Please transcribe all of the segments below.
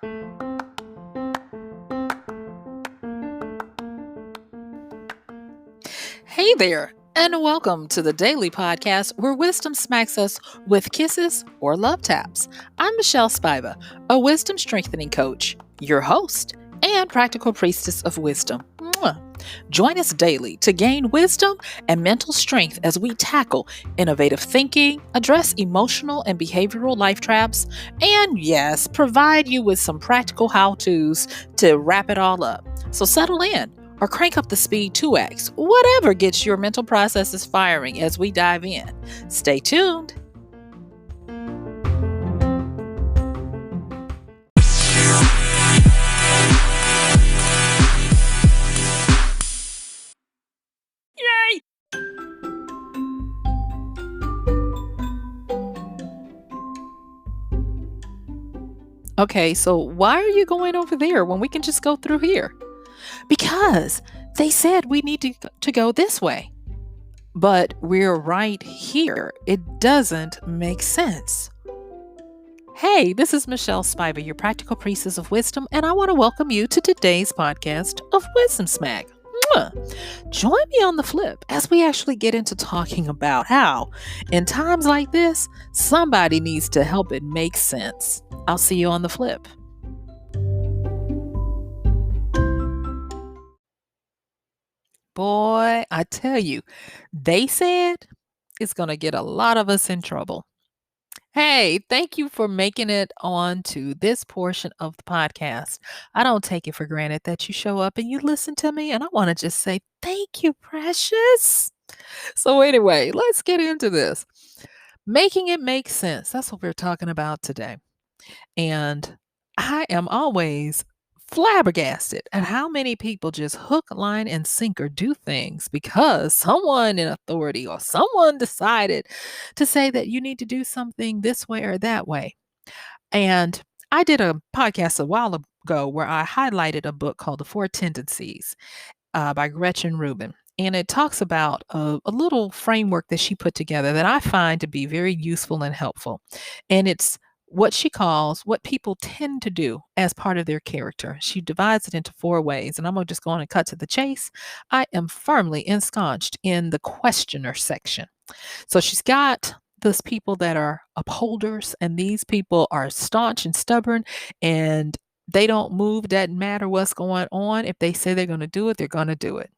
Hey there, and welcome to the daily podcast where wisdom smacks us with kisses or love taps. I'm MichelleSpiva, a wisdom strengthening coach, your host, and practical priestess of wisdom. Mwah. Join us daily to gain wisdom and mental strength as we tackle innovative thinking, address emotional and behavioral life traps, and yes, provide you with some practical how to's to wrap it all up. So settle in or crank up the speed 2x, whatever gets your mental processes firing as we dive in. Stay tuned. Yay! Okay, so why are you going over there when we can just go through here? Because they said we need to go this way, but we're right here. It doesn't make sense. Hey, this is Michelle Spiva, your practical priestess of wisdom, and I want to welcome you to today's podcast of Wisdom Smack. Mwah. Join me on the flip as we actually get into talking about how, in times like this, somebody needs to help it make sense. I'll see you on the flip. Boy, I tell you, they said it's going to get a lot of us in trouble. Hey, thank you for making it on to this portion of the podcast. I don't take it for granted that you show up and you listen to me, and I want to just say thank you, precious. So, anyway, let's get into this. Making it make sense. That's what we're talking about today. And I am always flabbergasted at how many people just hook, line, and sinker do things because someone in authority or someone decided to say that you need to do something this way or that way. And I did a podcast a while ago where I highlighted a book called The Four Tendencies by Gretchen Rubin. And it talks about a little framework that she put together that I find to be very useful and helpful. And it's what she calls what people tend to do as part of their character. She divides it into four ways. And I'm going to just go on and cut to the chase. I am firmly ensconced in the questioner section. So she's got those people that are upholders, and these people are staunch and stubborn, and they don't move. Doesn't matter what's going on. If they say they're going to do it, they're going to do it.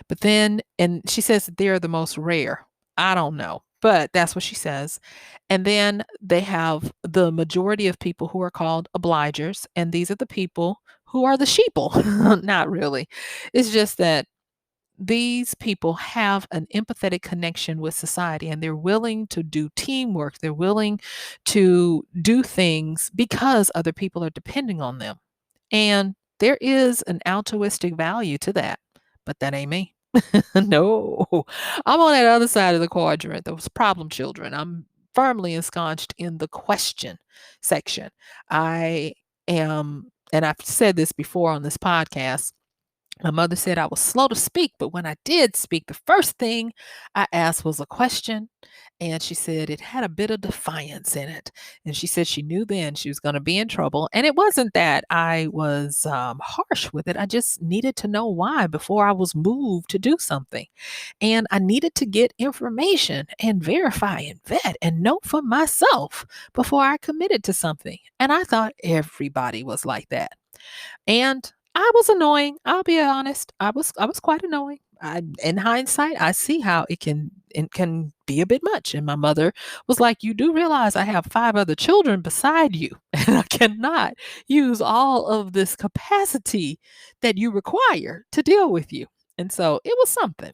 But then, and she says that they're the most rare. I don't know, but that's what she says. And then they have the majority of people who are called obligers. And these are the people who are the sheeple. Not really. It's just that these people have an empathetic connection with society and they're willing to do teamwork. They're willing to do things because other people are depending on them. And there is an altruistic value to that, but that ain't me. No, I'm on that other side of the quadrant, those problem children. I'm firmly ensconced in the question section. I am, and I've said this before on this podcast. My mother said I was slow to speak, but when I did speak, the first thing I asked was a question. And she said it had a bit of defiance in it. And she said she knew then she was going to be in trouble. And it wasn't that I was harsh with it. I just needed to know why before I was moved to do something. And I needed to get information and verify and vet and know for myself before I committed to something. And I thought everybody was like that. And I was annoying. I'll be honest. I was quite annoying. In hindsight, I see how it can be a bit much. And my mother was like, "You do realize I have 5 other children beside you, and I cannot use all of this capacity that you require to deal with you." And so it was something.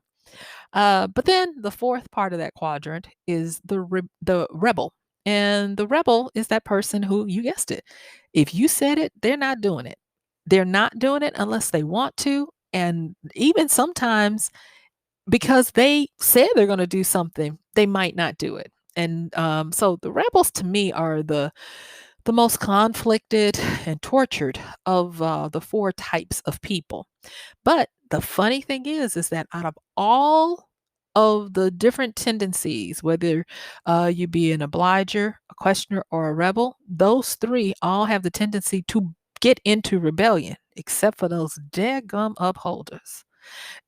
But then the fourth part of that quadrant is the rebel. And the rebel is that person who, you guessed it, if you said it, they're not doing it. They're not doing it unless they want to. And even sometimes because they said they're going to do something, they might not do it. And so the rebels to me are the most conflicted and tortured of the four types of people. But the funny thing is that out of all of the different tendencies, whether you be an obliger, a questioner, or a rebel, those three all have the tendency get into rebellion, except for those daggum upholders.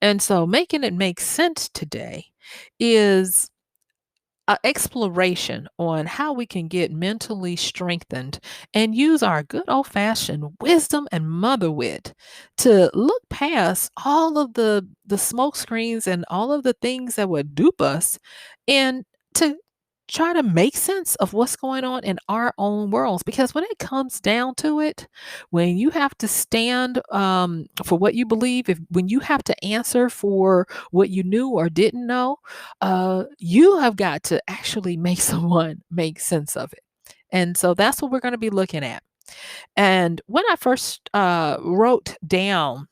And so making it make sense today is a exploration on how we can get mentally strengthened and use our good old fashioned wisdom and mother wit to look past all of the smoke screens and all of the things that would dupe us and to try to make sense of what's going on in our own worlds, because when it comes down to it, when you have to stand for what you believe, if when you have to answer for what you knew or didn't know, you have got to actually make someone make sense of it. And so that's what we're going to be looking at. And when I first wrote down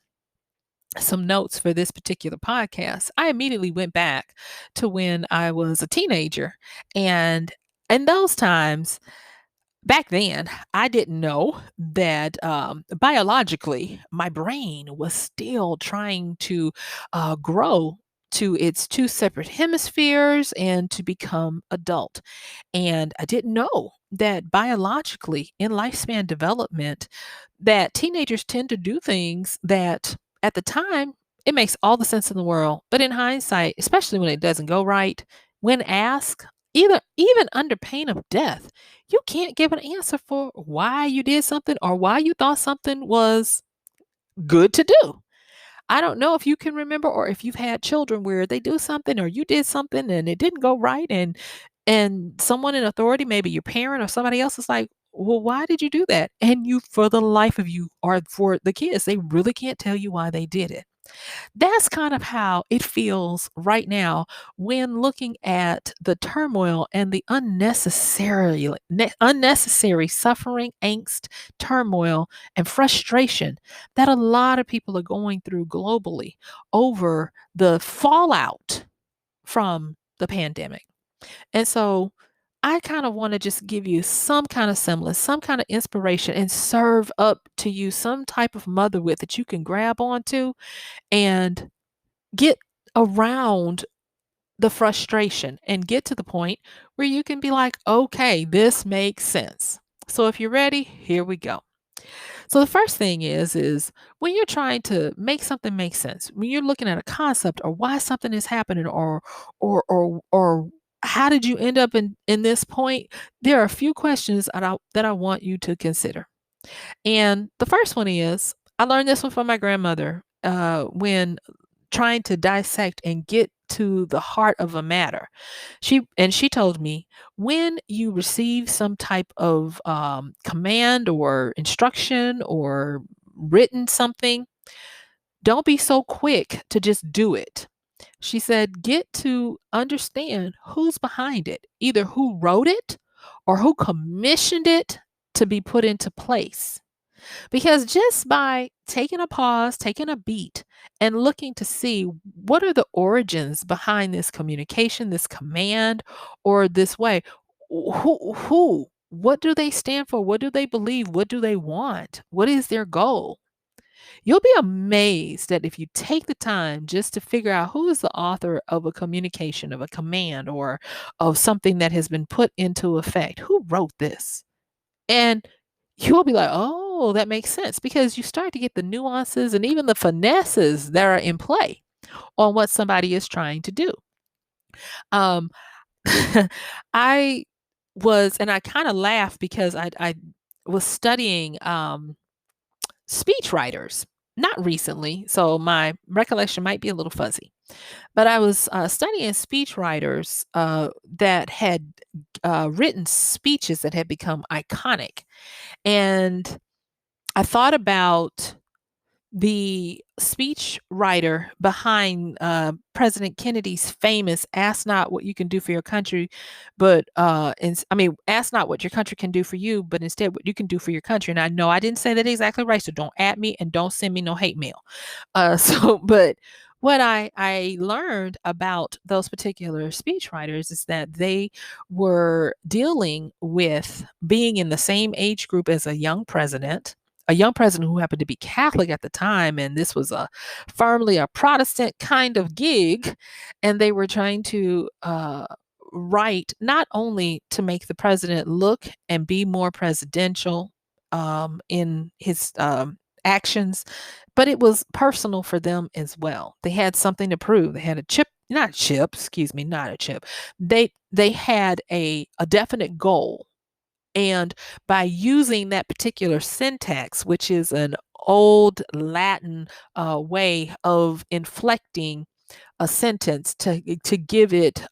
some notes for this particular podcast, I immediately went back to when I was a teenager. And in those times, back then, I didn't know that biologically my brain was still trying to grow to its two separate hemispheres and to become adult. And I didn't know that biologically in lifespan development that teenagers tend to do things that at the time it makes all the sense in the world, but in hindsight, especially when it doesn't go right, when asked, either even under pain of death, you can't give an answer for why you did something or why you thought something was good to do. I don't know if you can remember or if you've had children where they do something or you did something and it didn't go right, and someone in authority, maybe your parent or somebody else, is like, "Well, why did you do that?" And you, for the life of you, or for the kids, they really can't tell you why they did it. That's kind of how it feels right now when looking at the turmoil and the unnecessary suffering, angst, turmoil, and frustration that a lot of people are going through globally over the fallout from the pandemic. And so I kind of want to just give you some kind of semblance, some kind of inspiration, and serve up to you some type of mother wit that you can grab onto and get around the frustration and get to the point where you can be like, okay, this makes sense. So if you're ready, here we go. So the first thing is when you're trying to make something make sense, when you're looking at a concept or why something is happening or how did you end up in this point, there are a few questions that I want you to consider. And the first one is, I learned this one from my grandmother when trying to dissect and get to the heart of a matter. She told me, when you receive some type of command or instruction or written something, don't be so quick to just do it. She said, get to understand who's behind it, either who wrote it or who commissioned it to be put into place. Because just by taking a pause, taking a beat, and looking to see what are the origins behind this communication, this command, or this way, what do they stand for? What do they believe? What do they want? What is their goal? You'll be amazed that if you take the time just to figure out who is the author of a communication, of a command, or of something that has been put into effect, who wrote this? And you'll be like, "Oh, that makes sense," because you start to get the nuances and even the finesses that are in play on what somebody is trying to do. Um, I and I kinda laugh because I was studying, speech writers, not recently, so my recollection might be a little fuzzy. But I was, studying speech writers, that had, written speeches that had become iconic. And I thought about the speech writer behind President Kennedy's famous "Ask not what you can do for your country, but ask not what your country can do for you, but instead what you can do for your country." And I know I didn't say that exactly right, so don't at me and don't send me no hate mail. But what I learned about those particular speech writers is that they were dealing with being in the same age group as a young president who happened to be Catholic at the time, and this was a firmly a Protestant kind of gig, and they were trying to write not only to make the president look and be more presidential, in his actions, but it was personal for them as well. They had something to prove. They had a chip, not a chip, excuse me, not a chip. They had a definite goal, and by using that particular syntax, which is an old Latin way of inflecting a sentence to give it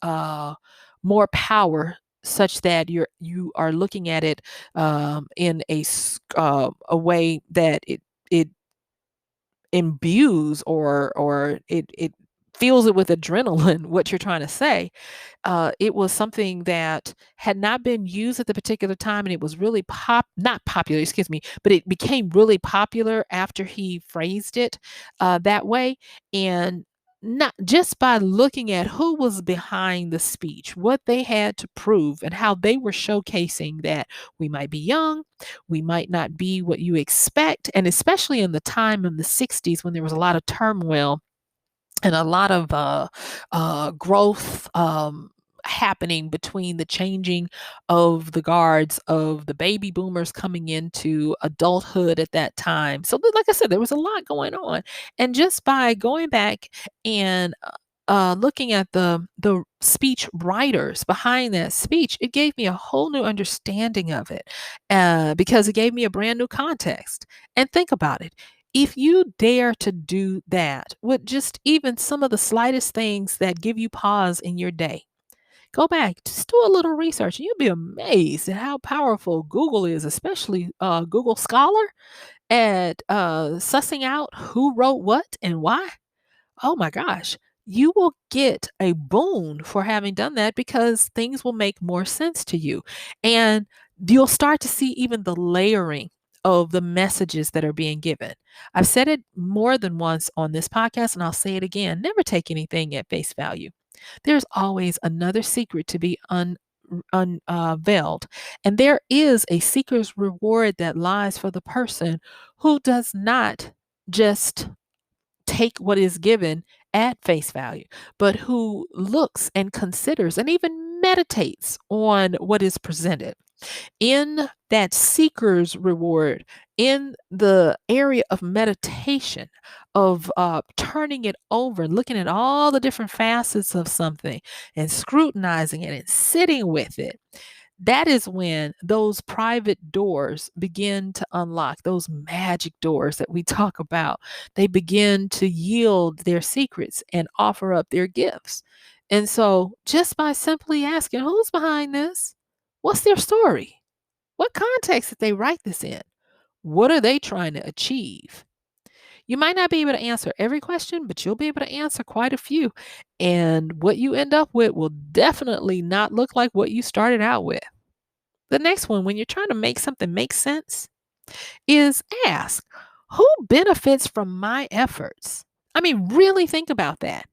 more power, such that you are looking at it in a way that it imbues, or it fills it with adrenaline what you're trying to say. It was something that had not been used at the particular time, and it was really not popular, excuse me, but it became really popular after he phrased it that way. And not just by looking at who was behind the speech, what they had to prove, and how they were showcasing that we might be young, we might not be what you expect. And especially in the time in the 60s, when there was a lot of turmoil and a lot of growth happening between the changing of the guards of the baby boomers coming into adulthood at that time. So, like I said, there was a lot going on, and just by going back and looking at the speech writers behind that speech, it gave me a whole new understanding of it, because it gave me a brand new context. And think about it. If you dare to do that with just even some of the slightest things that give you pause in your day, go back, just do a little research, and you'll be amazed at how powerful Google is, especially Google Scholar, at sussing out who wrote what and why. Oh my gosh, you will get a boon for having done that, because things will make more sense to you. And you'll start to see even the layering of the messages that are being given. I've said it more than once on this podcast, and I'll say it again: never take anything at face value. There's always another secret to be unveiled. And there is a seeker's reward that lies for the person who does not just take what is given at face value, but who looks and considers and even meditates on what is presented. In that seeker's reward, in the area of meditation, of turning it over and looking at all the different facets of something and scrutinizing it and sitting with it, that is when those private doors begin to unlock, those magic doors that we talk about. They begin to yield their secrets and offer up their gifts. And so, just by simply asking, who's behind this? What's their story? What context did they write this in? What are they trying to achieve? You might not be able to answer every question, but you'll be able to answer quite a few. And what you end up with will definitely not look like what you started out with. The next one, when you're trying to make something make sense, is ask, who benefits from my efforts? I mean, really think about that.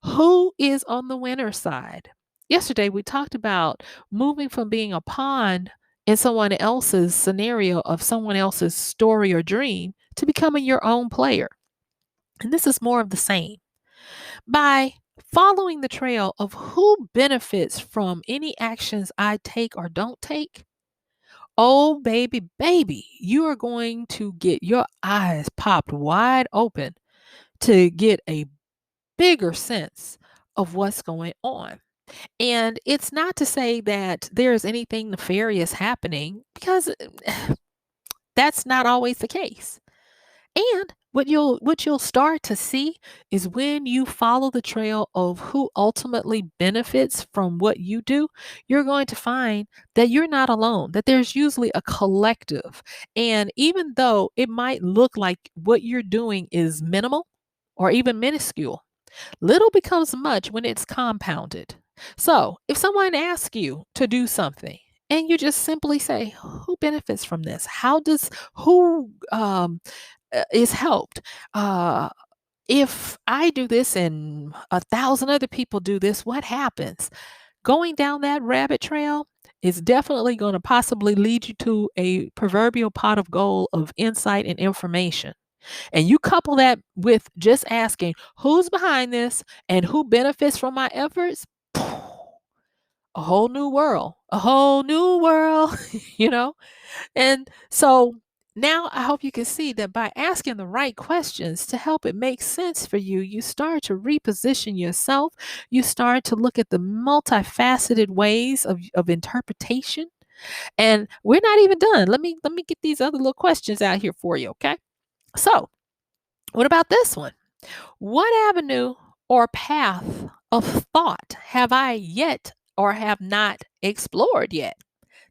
Who is on the winner's side? Yesterday, we talked about moving from being a pawn in someone else's scenario of someone else's story or dream to becoming your own player. And this is more of the same. By following the trail of who benefits from any actions I take or don't take, oh, baby, baby, you are going to get your eyes popped wide open to get a bigger sense of what's going on. And it's not to say that there's anything nefarious happening, because that's not always the case. And what you'll start to see is, when you follow the trail of who ultimately benefits from what you do, you're going to find that you're not alone, that there's usually a collective. And even though it might look like what you're doing is minimal or even minuscule, little becomes much when it's compounded. So, if someone asks you to do something and you just simply say, who benefits from this? How does who is helped? Uh, if I do this and 1,000 other people do this, what happens? Going down that rabbit trail is definitely going to possibly lead you to a proverbial pot of gold of insight and information. And you couple that with just asking, who's behind this and who benefits from my efforts? A whole new world, a whole new world, you know? And so Now, I hope you can see that by asking the right questions to help it make sense for you, you start to reposition yourself. You start to look at the multifaceted ways of interpretation. And we're not even done. Let me get these other little questions out here for you, okay? So, what about this one? What avenue or path of thought have I yet or have not explored yet?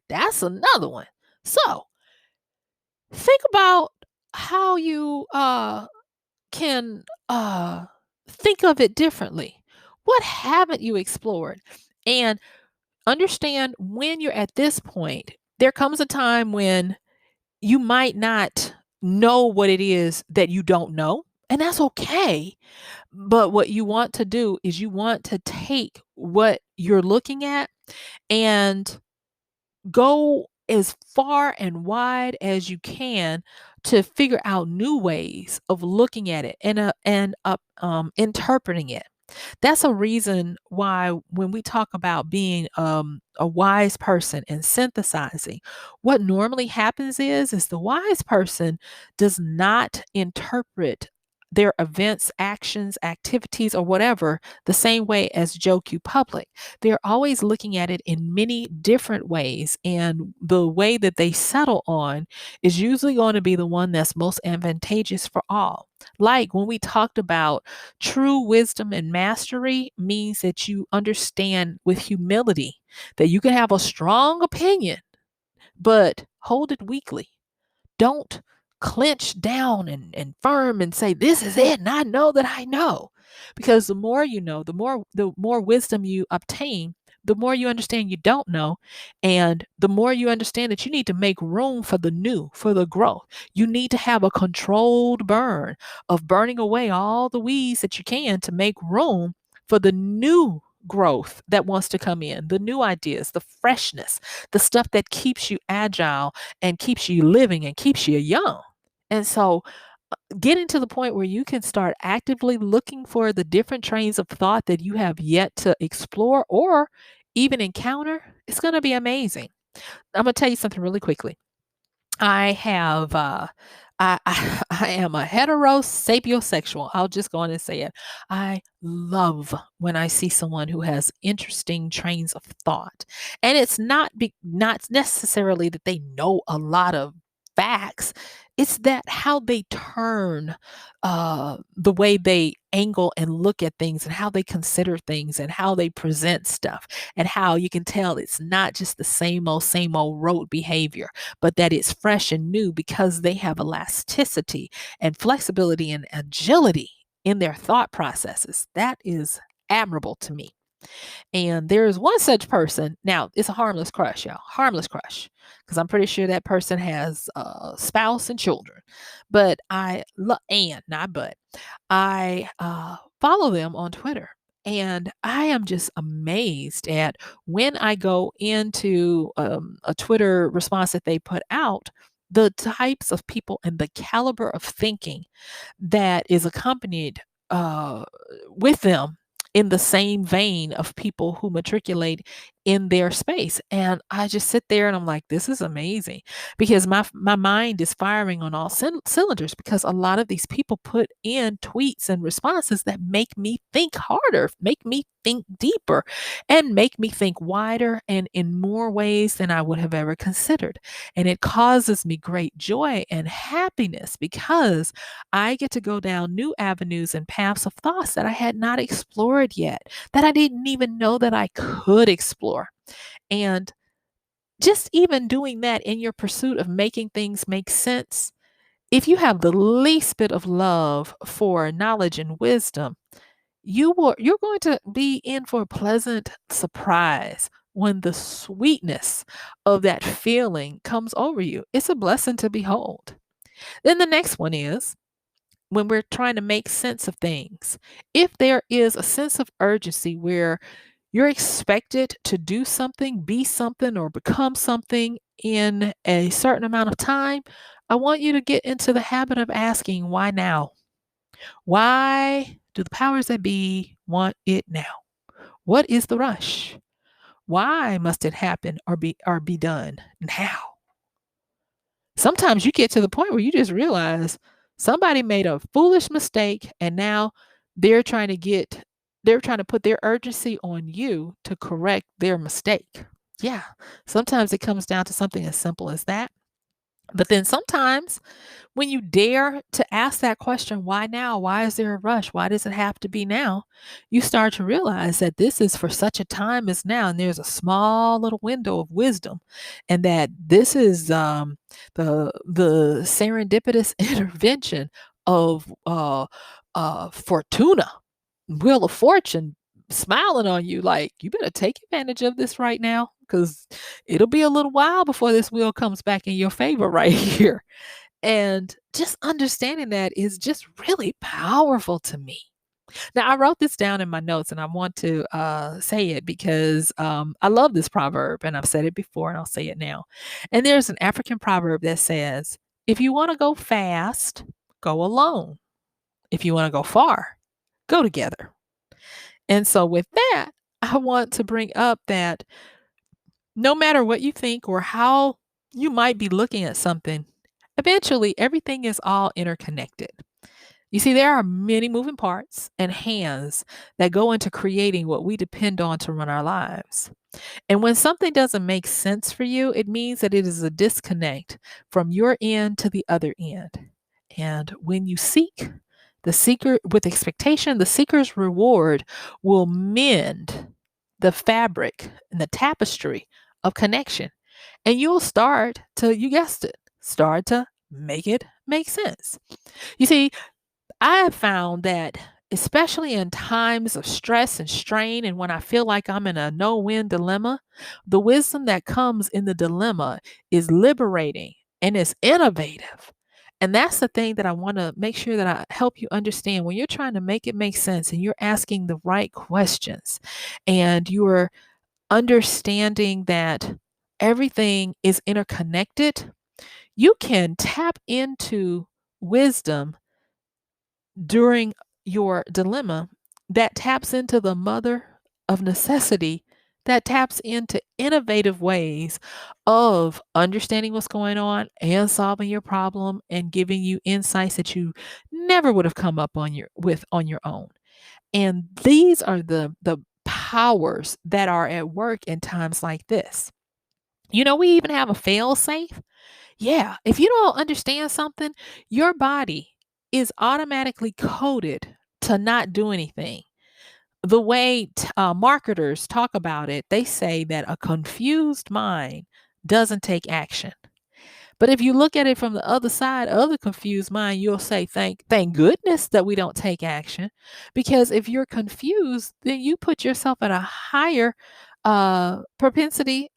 That's another one. So, think about how you can think of it differently. What haven't you explored? And understand when you're at this point, there comes a time when you might not know what it is that you don't know, and that's okay. But what you want to do is you want to take what you're looking at and go as far and wide as you can to figure out new ways of looking at it and interpreting it. That's a reason why when we talk about being a wise person and synthesizing, what normally happens is the wise person does not interpret their events, actions, activities, or whatever the same way as Joe Q Public. They're always looking at it in many different ways, and the way that they settle on is usually going to be the one that's most advantageous for all. Like when we talked about true wisdom and mastery means that you understand with humility that you can have a strong opinion, but hold it weakly. Don't clench down and firm and say, this is it, and I know that I know. Because the more you know, the more wisdom you obtain, the more you understand you don't know, and the more you understand that you need to make room for the new, for the growth. You need to have a controlled burn of burning away all the weeds that you can to make room for the new growth that wants to come in, the new ideas, the freshness, the stuff that keeps you agile and keeps you living and keeps you young. And so, getting to the point where you can start actively looking for the different trains of thought that you have yet to explore or even encounter, it's going to be amazing. I'm going to tell you something really quickly. I have I am a heterosapiosexual. I'll just go on and say it. I love when I see someone who has interesting trains of thought. And it's not necessarily that they know a lot of facts. It's that how they turn the way they angle and look at things and how they consider things and how they present stuff and how you can tell it's not just the same old rote behavior, but that it's fresh and new because they have elasticity and flexibility and agility in their thought processes. That is admirable to me. And there is one such person. Now, it's a harmless crush, y'all. Harmless crush. Because I'm pretty sure that person has a spouse and children. But I follow them on Twitter. And I am just amazed at when I go into a Twitter response that they put out, the types of people and the caliber of thinking that is accompanied uh, with them in the same vein of people who matriculate in their space. And I just sit there and I'm like, this is amazing because my mind is firing on all cylinders because a lot of these people put in tweets and responses that make me think harder, make me think deeper, and make me think wider and in more ways than I would have ever considered. And it causes me great joy and happiness because I get to go down new avenues and paths of thoughts that I had not explored yet, that I didn't even know that I could explore. And just even doing that in your pursuit of making things make sense, if you have the least bit of love for knowledge and wisdom, you're going to be in for a pleasant surprise when the sweetness of that feeling comes over you. It's a blessing to behold. Then the next one is when we're trying to make sense of things. If there is a sense of urgency where you're expected to do something, be something, or become something in a certain amount of time, I want you to get into the habit of asking, why now? Why do the powers that be want it now? What is the rush? Why must it happen or be done now? Sometimes you get to the point where you just realize somebody made a foolish mistake and now they're trying to get they're trying to put their urgency on you to correct their mistake. Yeah. Sometimes it comes down to something as simple as that. But then sometimes when you dare to ask that question, why now? Why is there a rush? Why does it have to be now? You start to realize that this is for such a time as now, and there's a small little window of wisdom, and that this is the serendipitous intervention of Fortuna, Wheel of Fortune, smiling on you like you better take advantage of this right now because it'll be a little while before this wheel comes back in your favor right here. And just understanding that is just really powerful to me. Now, I wrote this down in my notes and I want to say it because I love this proverb and I've said it before and I'll say it now. And there's an African proverb that says, if you want to go fast, go alone. If you want to go far, go together. And so, with that, I want to bring up that no matter what you think or how you might be looking at something, eventually everything is all interconnected. You see, there are many moving parts and hands that go into creating what we depend on to run our lives. And when something doesn't make sense for you, it means that it is a disconnect from your end to the other end. And when you seek the seeker with expectation, the seeker's reward will mend the fabric and the tapestry of connection. And you'll start to, you guessed it, start to make it make sense. You see, I have found that, especially in times of stress and strain, and when I feel like I'm in a no win dilemma, the wisdom that comes in the dilemma is liberating and it's innovative. And that's the thing that I want to make sure that I help you understand when you're trying to make it make sense and you're asking the right questions and you're understanding that everything is interconnected, you can tap into wisdom during your dilemma that taps into the mother of necessity, that taps into innovative ways of understanding what's going on and solving your problem and giving you insights that you never would have come up on your own. And these are the powers that are at work in times like this. You know, we even have a fail safe. Yeah, if you don't understand something, your body is automatically coded to not do anything. The way marketers talk about it, they say that a confused mind doesn't take action. But if you look at it from the other side of the confused mind, you'll say, thank goodness that we don't take action. Because if you're confused, then you put yourself at a higher propensity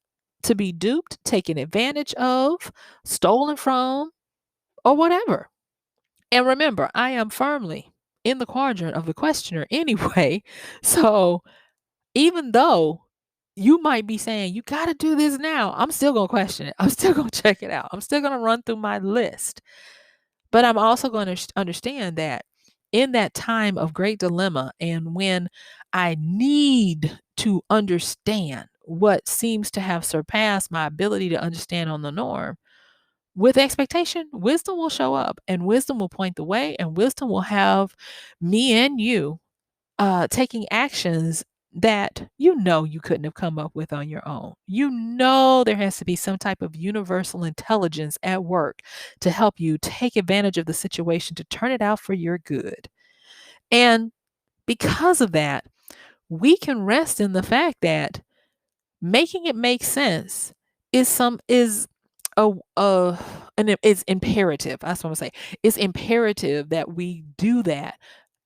to be duped, taken advantage of, stolen from, or whatever. And remember, I am firmly in the quadrant of the questioner anyway. So even though you might be saying, you got to do this now, I'm still going to question it. I'm still going to check it out. I'm still going to run through my list. But I'm also going to understand that in that time of great dilemma and when I need to understand what seems to have surpassed my ability to understand on the norm, with expectation, wisdom will show up and wisdom will point the way and wisdom will have me and you taking actions that you know you couldn't have come up with on your own. You know there has to be some type of universal intelligence at work to help you take advantage of the situation to turn it out for your good. And because of that, we can rest in the fact that making it make sense is a and it's imperative. That's what I'm saying. It's imperative that we do that.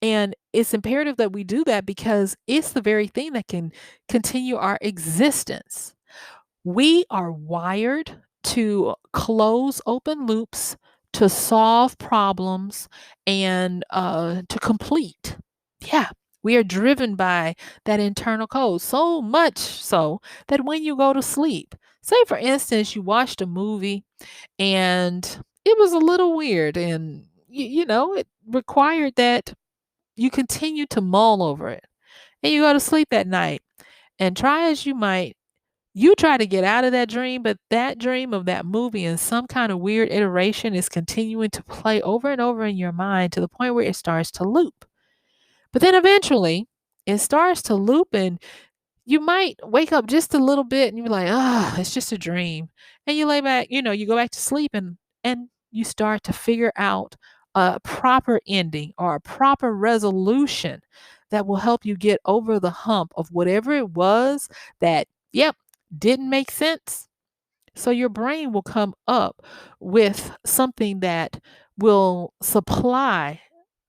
And it's imperative that we do that because it's the very thing that can continue our existence. We are wired to close open loops, to solve problems, and to complete. Yeah, we are driven by that internal code, so much so that when you go to sleep, say for instance, you watched a movie and it was a little weird and it required that you continue to mull over it and you go to sleep that night and try as you might, You try to get out of that dream, but that dream of that movie in some kind of weird iteration is continuing to play over and over in your mind to the point where it starts to loop. But then eventually it starts to loop and you might wake up just a little bit and you're like, "Ah, it's just a dream." And you lay back, you go back to sleep and you start to figure out a proper ending or a proper resolution that will help you get over the hump of whatever it was that, yep, didn't make sense. So your brain will come up with something that will supply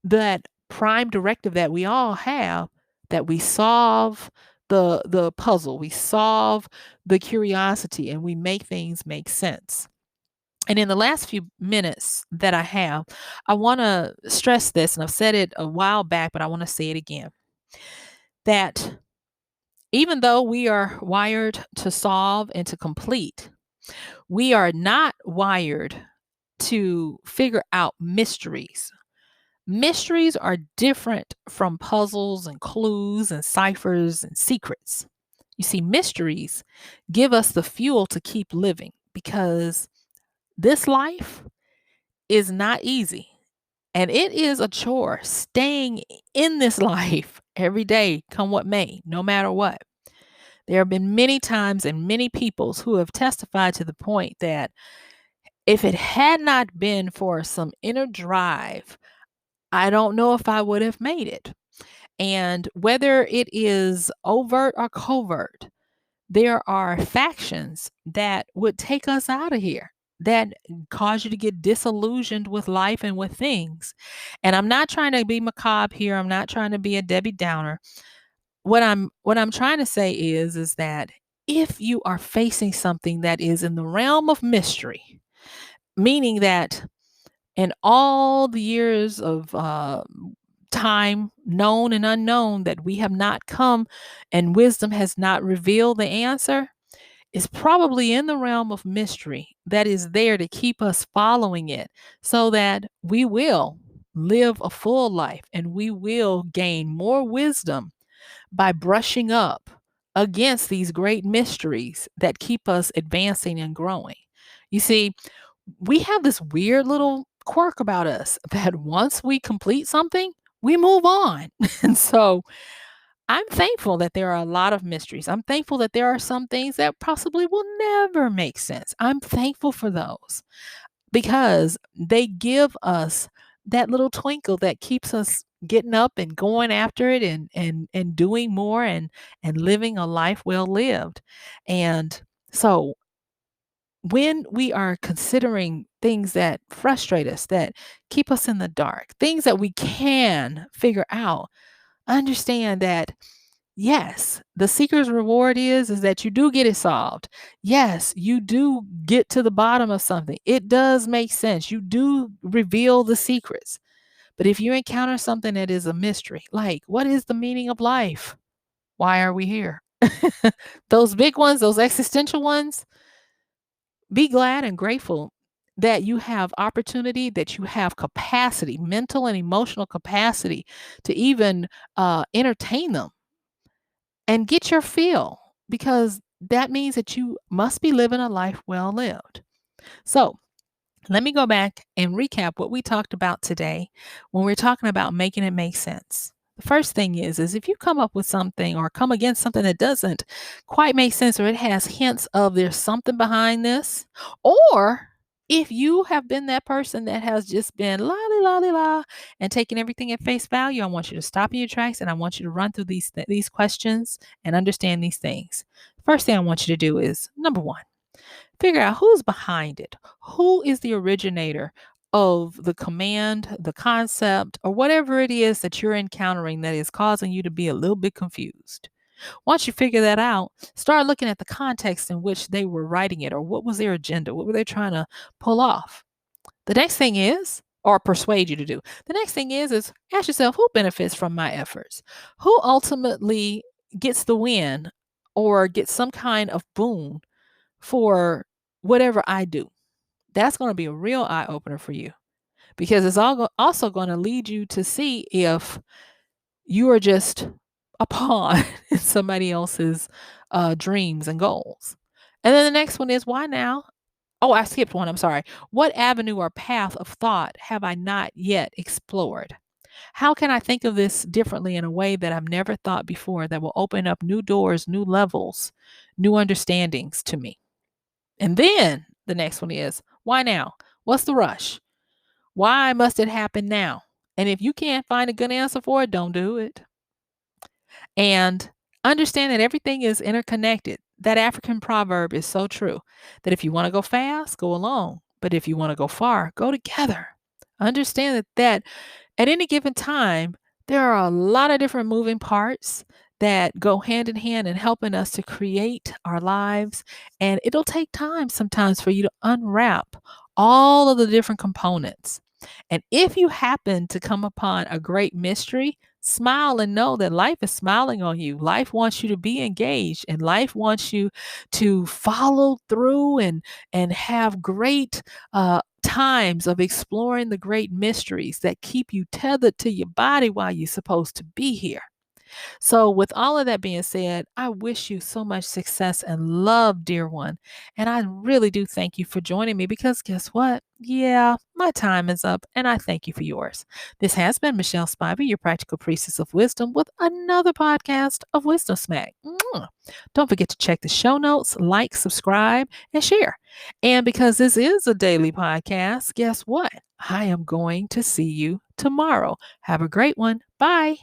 that prime directive that we all have, that we solve the puzzle, we solve the curiosity, and we make things make sense. And in the last few minutes that I have, I want to stress this, and I've said it a while back, but I want to say it again, that even though we are wired to solve and to complete, we are not wired to figure out mysteries. Mysteries are different from puzzles and clues and ciphers and secrets. You see, mysteries give us the fuel to keep living because this life is not easy. And it is a chore staying in this life every day, come what may, no matter what. There have been many times and many peoples who have testified to the point that if it had not been for some inner drive, I don't know if I would have made it. And whether it is overt or covert, there are factions that would take us out of here, that cause you to get disillusioned with life and with things. And I'm not trying to be macabre here. I'm not trying to be a Debbie Downer. What I'm trying to say is that if you are facing something that is in the realm of mystery, meaning that in all the years of time, known and unknown, that we have not come and wisdom has not revealed the answer, is probably in the realm of mystery that is there to keep us following it so that we will live a full life and we will gain more wisdom by brushing up against these great mysteries that keep us advancing and growing. You see, we have this weird little quirk about us that once we complete something, we move on. And so I'm thankful that there are a lot of mysteries. I'm thankful that there are some things that possibly will never make sense. I'm thankful for those because they give us that little twinkle that keeps us getting up and going after it and doing more and living a life well lived. And so when we are considering things that frustrate us, that keep us in the dark, things that we can figure out, understand that yes, the seeker's reward is that you do get it solved. Yes, you do get to the bottom of something. It does make sense. You do reveal the secrets. But if you encounter something that is a mystery, like what is the meaning of life? Why are we here? Those big ones, those existential ones, be glad and grateful that you have opportunity, that you have capacity, mental and emotional capacity to even entertain them and get your fill because that means that you must be living a life well lived. So, let me go back and recap what we talked about today when we're talking about making it make sense. The first thing is if you come up with something or come against something that doesn't quite make sense or it has hints of there's something behind this, or if you have been that person that has just been la la la la and taking everything at face value, I want you to stop in your tracks and I want you to run through these questions and understand these things. First thing I want you to do is number one, figure out who's behind it. Who is the originator of the command, the concept, or whatever it is that you're encountering that is causing you to be a little bit confused? Once you figure that out, start looking at the context in which they were writing it or what was their agenda? What were they trying to pull off? The next thing is, or persuade you to do. The next thing is ask yourself who benefits from my efforts? Who ultimately gets the win or gets some kind of boon for whatever I do? That's going to be a real eye opener for you because it's also going to lead you to see if you are just a pawn in somebody else's dreams and goals. And then the next one is, why now? Oh, I skipped one. I'm sorry. What avenue or path of thought have I not yet explored? How can I think of this differently in a way that I've never thought before that will open up new doors, new levels, new understandings to me? And then the next one is, why now? What's the rush? Why must it happen now? And if you can't find a good answer for it, don't do it. And understand that everything is interconnected. That African proverb is so true that if you want to go fast, go alone. But if you want to go far, go together. Understand that at any given time, there are a lot of different moving parts that go hand in hand in helping us to create our lives. And it'll take time sometimes for you to unwrap all of the different components. And if you happen to come upon a great mystery, smile and know that life is smiling on you. Life wants you to be engaged, and life wants you to follow through and have great times of exploring the great mysteries that keep you tethered to your body while you're supposed to be here. So, with all of that being said, I wish you so much success and love, dear one. And I really do thank you for joining me because guess what? Yeah, my time is up and I thank you for yours. This has been MichelleSpiva, your practical priestess of wisdom, with another podcast of Wisdom Smack. Mwah. Don't forget to check the show notes, like, subscribe, and share. And because this is a daily podcast, guess what? I am going to see you tomorrow. Have a great one. Bye.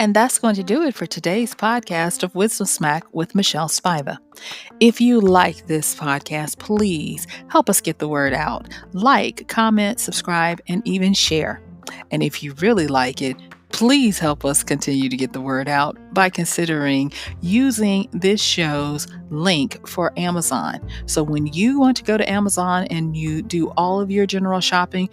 And that's going to do it for today's podcast of Wisdom Smack with MichelleSpiva. If you like this podcast, please help us get the word out. Like, comment, subscribe, and even share. And if you really like it, please help us continue to get the word out by considering using this show's link for Amazon. So when you want to go to Amazon and you do all of your general shopping,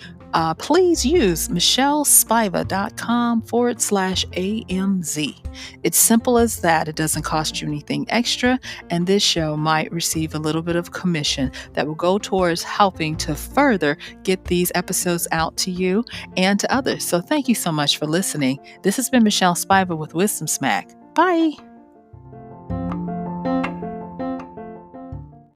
please use MichelleSpiva.com/AMZ. It's simple as that. It doesn't cost you anything extra, and this show might receive a little bit of commission that will go towards helping to further get these episodes out to you and to others. So thank you so much for listening. This has been MichelleSpiva with Wisdom Smack. Bye.